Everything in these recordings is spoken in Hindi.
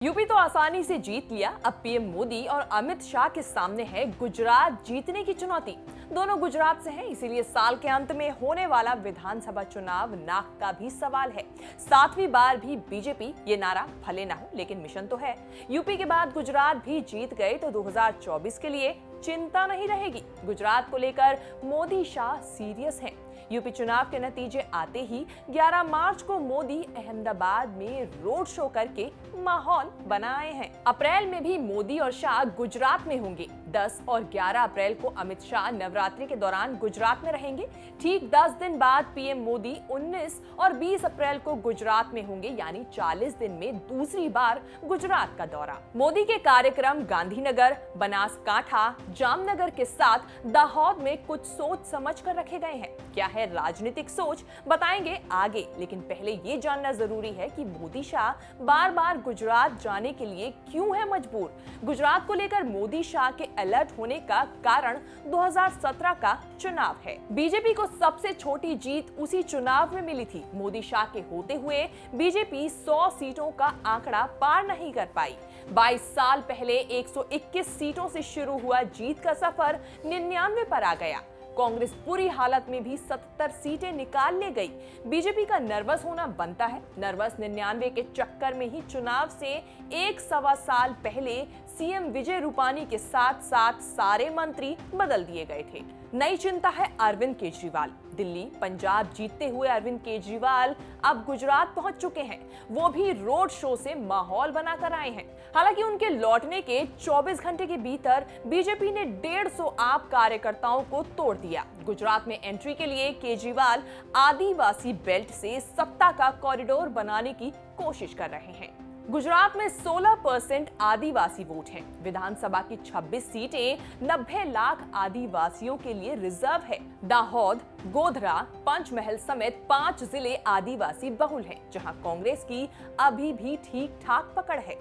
यूपी तो आसानी से जीत लिया। अब पीएम मोदी और अमित शाह के सामने है गुजरात जीतने की चुनौती। दोनों गुजरात से हैं, इसीलिए साल के अंत में होने वाला विधानसभा चुनाव नाक का भी सवाल है। 7वीं बार भी बीजेपी, ये नारा भले ना हो लेकिन मिशन तो है। यूपी के बाद गुजरात भी जीत गए तो 2024 के लिए चिंता नहीं रहेगी। गुजरात को लेकर मोदी शाह सीरियस हैं। यूपी चुनाव के नतीजे आते ही 11 मार्च को मोदी अहमदाबाद में रोड शो करके माहौल बनाए हैं। अप्रैल में भी मोदी और शाह गुजरात में होंगे। 10 और 11 अप्रैल को अमित शाह नवरात्रि के दौरान गुजरात में रहेंगे। ठीक 10 दिन बाद पीएम मोदी 19 और 20 अप्रैल को गुजरात में होंगे, यानी 40 दिन में दूसरी बार गुजरात का दौरा। मोदी के कार्यक्रम गांधीनगर, बनासकांठा, जामनगर के साथ दाहोद में कुछ सोच समझ कर रखे गए हैं। क्या है राजनीतिक सोच, बताएंगे आगे, लेकिन पहले ये जानना जरूरी है कि मोदी शाह बार बार गुजरात जाने के लिए क्यों है मजबूर। गुजरात को लेकर मोदी शाह के अलर्ट होने का कारण 2017 का चुनाव है। बीजेपी को सबसे छोटी जीत उसी चुनाव में मिली थी। मोदी शाह के होते हुए बीजेपी 100 सीटों का आंकड़ा पार नहीं कर पाई। 22 साल पहले 121 सीटों से शुरू हुआ जीत का सफर 99 पर आ गया। कांग्रेस बुरी हालत में भी 77 सीटें निकाल ले गई। बीजेपी का नर्वस होना बनता है। नर्वस 99 के चक्कर में ही चुनाव से 1.25 साल पहले सीएम विजय रूपानी के साथ साथ सारे मंत्री बदल दिए गए थे। नई चिंता है अरविंद केजरीवाल। दिल्ली, पंजाब जीतते हुए अरविंद केजरीवाल अब गुजरात पहुंच चुके हैं। वो भी रोड शो से माहौल बनाकर आए हैं। हालांकि उनके लौटने के 24 घंटे के भीतर बीजेपी ने 150 आप कार्यकर्ताओं को तोड़ दिया। गुजरात में एंट्री के लिए केजरीवाल आदिवासी बेल्ट से सत्ता का कॉरिडोर बनाने की कोशिश कर रहे हैं। गुजरात में 16% आदिवासी वोट हैं। विधानसभा की 26 सीटें 90 लाख आदिवासियों के लिए रिजर्व है। दाहोद, गोधरा, पंचमहल समेत 5 जिले आदिवासी बहुल हैं, जहां कांग्रेस की अभी भी ठीक ठाक पकड़ है।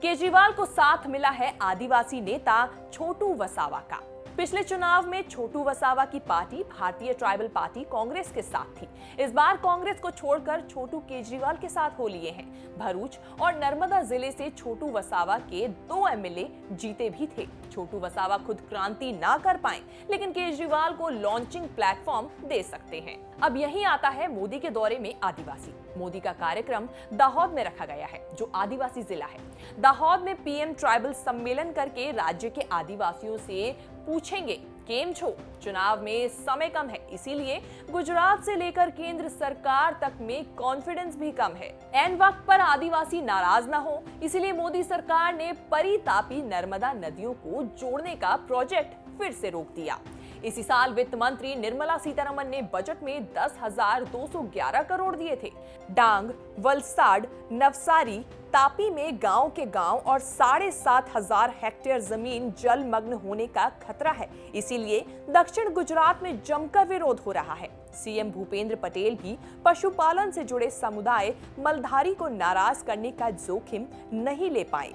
केजरीवाल को साथ मिला है आदिवासी नेता छोटू वसावा का। पिछले चुनाव में छोटू वसावा की पार्टी भारतीय ट्राइबल पार्टी कांग्रेस के साथ थी। इस बार कांग्रेस को छोड़कर छोटू केजरीवाल के साथ हो लिए हैं। भरूच और नर्मदा जिले से छोटू वसावा के 2 एमएलए जीते भी थे। छोटू वसावा खुद क्रांति ना कर पाए, लेकिन केजरीवाल को लॉन्चिंग प्लेटफॉर्म दे सकते हैं। अब यही आता है मोदी के दौरे में आदिवासी। मोदी का कार्यक्रम दाहोद में रखा गया है, जो आदिवासी जिला है। दाहोद में पीएम ट्राइबल सम्मेलन करके राज्य के आदिवासियों से पूछेंगे केम छो। चुनाव में समय कम है, इसीलिए गुजरात से लेकर केंद्र सरकार तक में कॉन्फिडेंस भी कम है। एन वक्त पर आदिवासी नाराज ना हो, इसीलिए मोदी सरकार ने परी तापी नर्मदा नदियों को जोड़ने का प्रोजेक्ट फिर से रोक दिया। इसी साल वित्त मंत्री निर्मला सीतारमण ने बजट में 10,211 करोड़ दिए थे। डांग, वलसाड, नवसारी, तापी में गांव के गांव और 7,500 हेक्टेयर जमीन जलमग्न होने का खतरा है। इसीलिए दक्षिण गुजरात में जमकर विरोध हो रहा है। सीएम भूपेंद्र पटेल भी पशुपालन से जुड़े समुदाय मलधारी को नाराज करने का जोखिम नहीं ले पाए।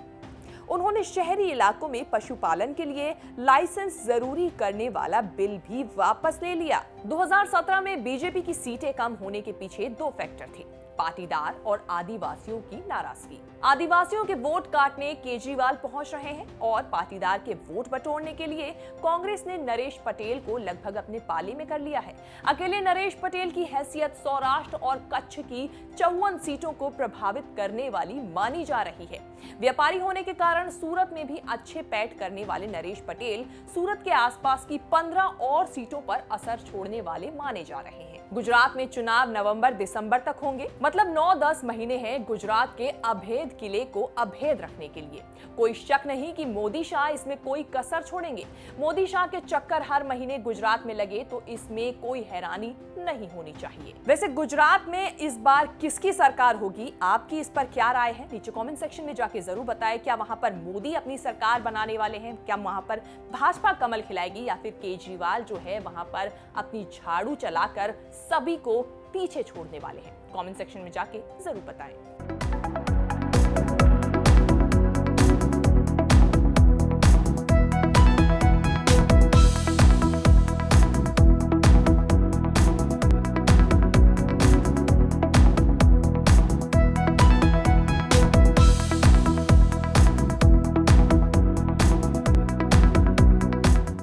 उन्होंने शहरी इलाकों में पशुपालन के लिए लाइसेंस जरूरी करने वाला बिल भी वापस ले लिया। 2017 में बीजेपी की सीटें कम होने के पीछे 2 फैक्टर थे, पाटीदार और आदिवासियों की नाराजगी। आदिवासियों के वोट काटने केजरीवाल पहुंच रहे हैं और पाटीदार के वोट बटोरने के लिए कांग्रेस ने नरेश पटेल को लगभग अपने पाले में कर लिया है। अकेले नरेश पटेल की हैसियत सौराष्ट्र और कच्छ की 54 सीटों को प्रभावित करने वाली मानी जा रही है। व्यापारी होने के कारण सूरत में भी अच्छे पैठ करने वाले नरेश पटेल सूरत के आसपास की 15 और सीटों पर असर छोड़ने वाले माने जा रहे हैं। गुजरात में चुनाव नवंबर-दिसंबर तक होंगे, मतलब 9-10 महीने हैं गुजरात के अभेद किले को अभेद रखने के लिए। कोई शक नहीं कि मोदी शाह इसमें कोई कसर छोड़ेंगे। मोदी शाह के चक्कर हर महीने गुजरात में लगे तो इसमें कोई हैरानी नहीं होनी चाहिए। वैसे गुजरात में इस बार किसकी सरकार होगी, आपकी इस पर क्या राय है, नीचे कमेंट सेक्शन में जाके जरूर बताएं। क्या वहां पर मोदी अपनी सरकार बनाने वाले हैं? क्या वहां पर भाजपा कमल खिलाएगी, या फिर केजरीवाल जो है वहां पर अपनी झाड़ू चलाकर सभी को पीछे छोड़ने वाले हैं? कमेंट सेक्शन में जाके जरूर बताएं।